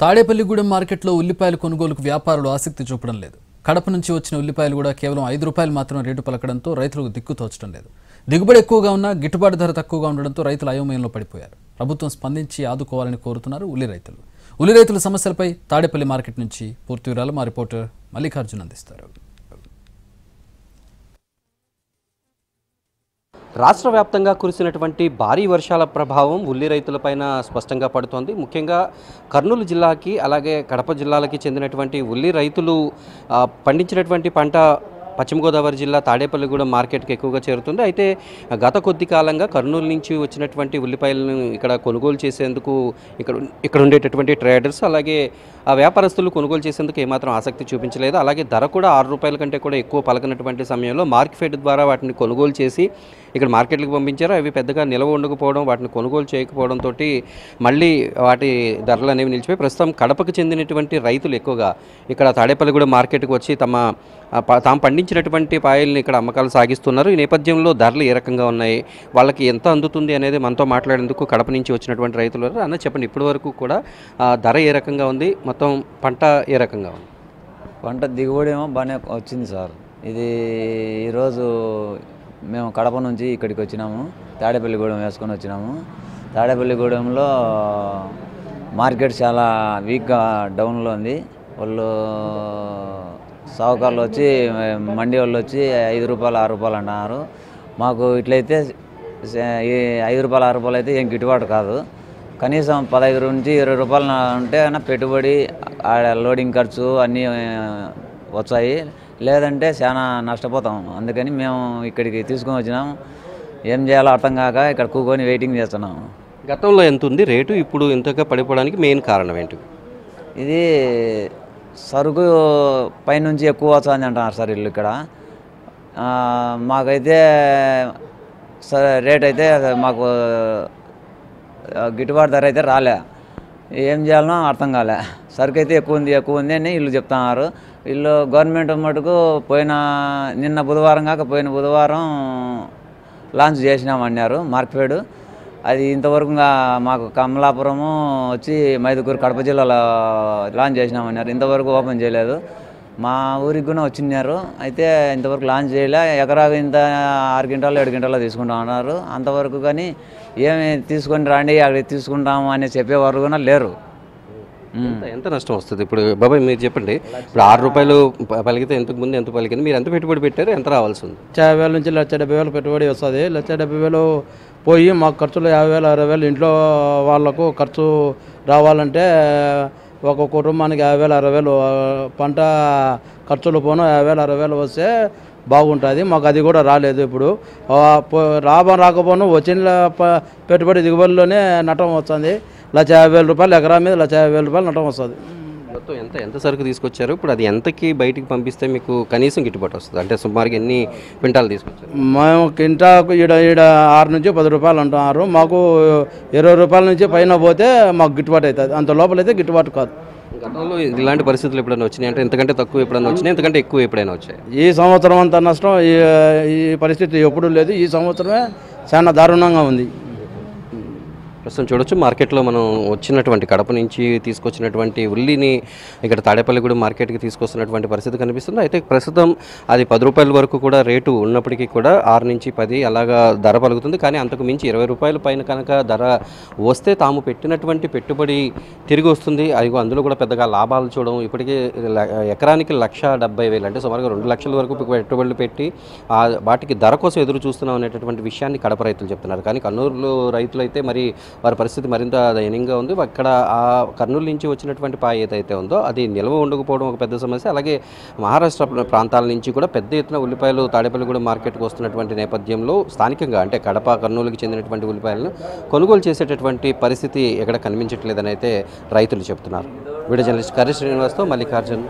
తాడేపల్లిగూడెం మార్కెట్లో ఉల్లిపాయల కొనుగోలుకు వ్యాపారులు ఆసక్తి చూపడం లేదు. కడప నుంచి వచ్చిన ఉల్లిపాయలు కూడా కేవలం ₹5 మాత్రమే రేటు పలకడంతో రైతులకు దిక్కు తోచడం లేదు. దిగుబడి ఎక్కువగా ఉన్నా గిట్టుబాటు ధర తక్కువగా ఉండడంతో రైతులు అయోమయంలో పడిపోయారు. ప్రభుత్వం స్పందించి ఆదుకోవాలని కోరుతున్నారు ఉల్లి రైతులు. ఉల్లి రైతుల సమస్యలపై తాడేపల్లి మార్కెట్ నుంచి పూర్తి వివరాలు మా రిపోర్టర్ మల్లికార్జున్ అందిస్తారు. రాష్ట్ర వ్యాప్తంగా కురిసినటువంటి భారీ వర్షాల ప్రభావం ఉల్లి రైతులపైన స్పష్టంగా పడుతోంది. ముఖ్యంగా కర్నూలు జిల్లాకి అలాగే కడప జిల్లాలకి చెందినటువంటి ఉల్లి రైతులు పండించినటువంటి పంట పశ్చిమ గోదావరి జిల్లా తాడేపల్లిగూడెం మార్కెట్కి ఎక్కువగా చేరుతుంది. అయితే గత కొద్ది కాలంగా కర్నూలు నుంచి వచ్చినటువంటి ఉల్లిపాయలను ఇక్కడ కొనుగోలు చేసేందుకు ఇక్కడ ఉండేటటువంటి ట్రేడర్స్ అలాగే ఆ వ్యాపారస్తులు కొనుగోలు చేసేందుకు ఏమాత్రం ఆసక్తి చూపించలేదు. అలాగే ధర కూడా ₹6 కంటే కూడా ఎక్కువ పలకనటువంటి సమయంలో మార్కెట్ ద్వారా వాటిని కొనుగోలు చేసి ఇక్కడ మార్కెట్లకు పంపించారు. అవి పెద్దగా నిల్వ ఉండకపోవడం, వాటిని కొనుగోలు చేయకపోవడంతో మళ్ళీ వాటి ధరలు అనేవి నిలిచిపోయి ప్రస్తుతం కడపకు చెందినటువంటి రైతులు ఎక్కువగా ఇక్కడ తాడేపల్లిగూడెం మార్కెట్కి వచ్చి తాము పండించినటువంటి పాయల్ని ఇక్కడ అమ్మకాలు సాగిస్తున్నారు. ఈ నేపథ్యంలో ధరలు ఏ రకంగా ఉన్నాయి, వాళ్ళకి ఎంత అందుతుంది అనేది మనతో మాట్లాడేందుకు కడప నుంచి వచ్చినటువంటి రైతులు అన్న చెప్పండి, ఇప్పటి వరకు కూడా ధర ఏ రకంగా ఉంది, మొత్తం పంట ఏ రకంగా ఉంది? పంట దిగుబడి ఏమో బాగానే వచ్చింది సార్. ఇది ఈరోజు మేము కడప నుంచి ఇక్కడికి వచ్చినాము, తాడేపల్లిగూడెం వేసుకొని వచ్చినాము. తాడేపల్లిగూడెంలో మార్కెట్ చాలా వీక్గా డౌన్లో ఉంది. వాళ్ళు సావుకారులు వచ్చి మండి వాళ్ళు వచ్చి ₹5 ₹6 అంటున్నారు. మాకు ఇట్లయితే ₹5 ₹6 అయితే ఏం గిట్టుబాటు కాదు. కనీసం ₹15 నుంచి ₹20 ఉంటే పెట్టుబడి లోడింగ్ ఖర్చు అన్నీ వచ్చాయి, లేదంటే చాలా నష్టపోతాం. అందుకని మేము ఇక్కడికి తీసుకొని వచ్చినాము. ఏం చేయాలో అర్థం కాక ఇక్కడ కూకొని వెయిటింగ్ చేస్తున్నాము. గతంలో ఎంత ఉంది రేటు, ఇప్పుడు ఇంతగా పడిపోవడానికి మెయిన్ కారణం ఏంటి? ఇది సరుకు పైనుంచి ఎక్కువ వస్తుంది అంటున్నారు సార్ వీళ్ళు ఇక్కడ. మాకైతే రేట్ అయితే మాకు గిట్టుబాటు ధర అయితే రాలే. ఏం చేయాలనో అర్థం కాలే. సరుకు అయితే ఎక్కువ ఉంది అని వీళ్ళు చెప్తున్నారు. వీళ్ళు గవర్నమెంట్ మటుకు నిన్న బుధవారం కాక పోయిన బుధవారం లాంచ్ చేసినామన్నారు మార్కెట్. అది ఇంతవరకు మాకు కమలాపురము వచ్చి మైదుకూరు కడప జిల్లాలో లాంచ్ చేసినామన్నారు. ఇంతవరకు ఓపెన్ చేయలేదు. మా ఊరికి కూడా వచ్చినారు, అయితే ఇంతవరకు లాంచ్ చేయలే. ఎకరాకు ఇంత 6 క్వింటాలు 7 క్వింటాలు తీసుకుంటాం అన్నారు. అంతవరకు కానీ ఏమి తీసుకొని రండి అక్కడికి తీసుకుంటాము అని చెప్పేవారు కూడా లేరు. ఎంత నష్టం వస్తుంది ఇప్పుడు బాబాయ్ మీరు చెప్పండి. ఇప్పుడు ₹6 పలికితే ఇంతకు ముందు ఎంత పలికింది, మీరు ఎంత పెట్టుబడి పెట్టారు, ఎంత రావాల్సి ఉంది? 50,000 నుంచి 1,70,000 పెట్టుబడి వస్తుంది. 1,70,000 పోయి మాకు ఖర్చులు 50,000 60,000 ఇంట్లో వాళ్ళకు ఖర్చు రావాలంటే ఒక కుటుంబానికి 50,000 60,000 పంట ఖర్చులు పోను 50,000 60,000 వస్తే బాగుంటుంది. మాకు అది కూడా రాలేదు. ఇప్పుడు లాభం రాకపోను వచ్చిన పెట్టుబడి దిగుబడిలోనే నష్టం వస్తుంది. ₹1,50,000 ఎకరా మీద ₹1,50,000 నష్టం వస్తుంది. మొత్తం ఎంత సరుకు తీసుకొచ్చారు, ఇప్పుడు అది ఎంతకి బయటికి పంపిస్తే మీకు కనీసం గిట్టుబాటు వస్తుంది? అంటే సుమారుగా ఎన్ని క్వింటాలు తీసుకొచ్చారు? మేము క్వింటాకు ఈడ ₹6 నుంచి ₹10 అంటున్నారు. మాకు ₹20 నుంచి పైన పోతే మాకు గిట్టుబాటు అవుతుంది. అంత లోపలైతే గిట్టుబాటు కాదు. గతంలో ఇలాంటి పరిస్థితులు ఎప్పుడైనా వచ్చినాయి అంటే ఎంతకంటే తక్కువ ఎప్పుడైనా వచ్చినాయి, ఎంతకంటే ఎక్కువ ఎప్పుడైనా వచ్చాయి? ఈ సంవత్సరం అంత నష్టం ఈ పరిస్థితి ఎప్పుడూ లేదు. ఈ సంవత్సరమే చాలా దారుణంగా ఉంది. ప్రస్తుతం చూడొచ్చు మార్కెట్లో మనం వచ్చినటువంటి కడప నుంచి తీసుకొచ్చినటువంటి ఉల్లిని ఇక్కడ తాడేపల్లిగూడెం మార్కెట్కి తీసుకొస్తున్నటువంటి పరిస్థితి కనిపిస్తుంది. అయితే ప్రస్తుతం అది ₹10 వరకు కూడా రేటు ఉన్నప్పటికీ కూడా 6 నుంచి 10 అలాగా ధర పలుకుతుంది. కానీ అంతకు మించి ₹20 పైన కనుక ధర వస్తే తాము పెట్టినటువంటి పెట్టుబడి తిరిగి వస్తుంది. అందులో కూడా పెద్దగా లాభాలు చూడడం. ఇప్పటికే ఎకరానికి ₹1,70,000 అంటే సుమారుగా 2 లక్షల వరకు పెట్టుబడులు పెట్టి వాటికి ధర కోసం ఎదురు చూస్తున్నాం అనేటటువంటి విషయాన్ని కడప రైతులు చెప్తున్నారు. కానీ కర్నూలు రైతులు అయితే మరి వారి పరిస్థితి మరింత దయనీయంగా ఉంది. అక్కడ ఆ కర్నూలు నుంచి వచ్చినటువంటి పాయ ఏదైతే ఉందో అది నిల్వ ఉండకపోవడం ఒక పెద్ద సమస్య. అలాగే మహారాష్ట్ర ప్రాంతాల నుంచి కూడా పెద్ద ఎత్తున ఉల్లిపాయలు తాడేపల్లిగూడెం మార్కెట్కి వస్తున్నటువంటి నేపథ్యంలో స్థానికంగా అంటే కడప కర్నూలుకి చెందినటువంటి ఉల్లిపాయలను కొనుగోలు చేసేటటువంటి పరిస్థితి ఎక్కడ కనిపించట్లేదని అయితే రైతులు చెప్తున్నారు. వీడియో జర్నలిస్ట్ కర్రీ శ్రీనివాస్తో మల్లికార్జున్.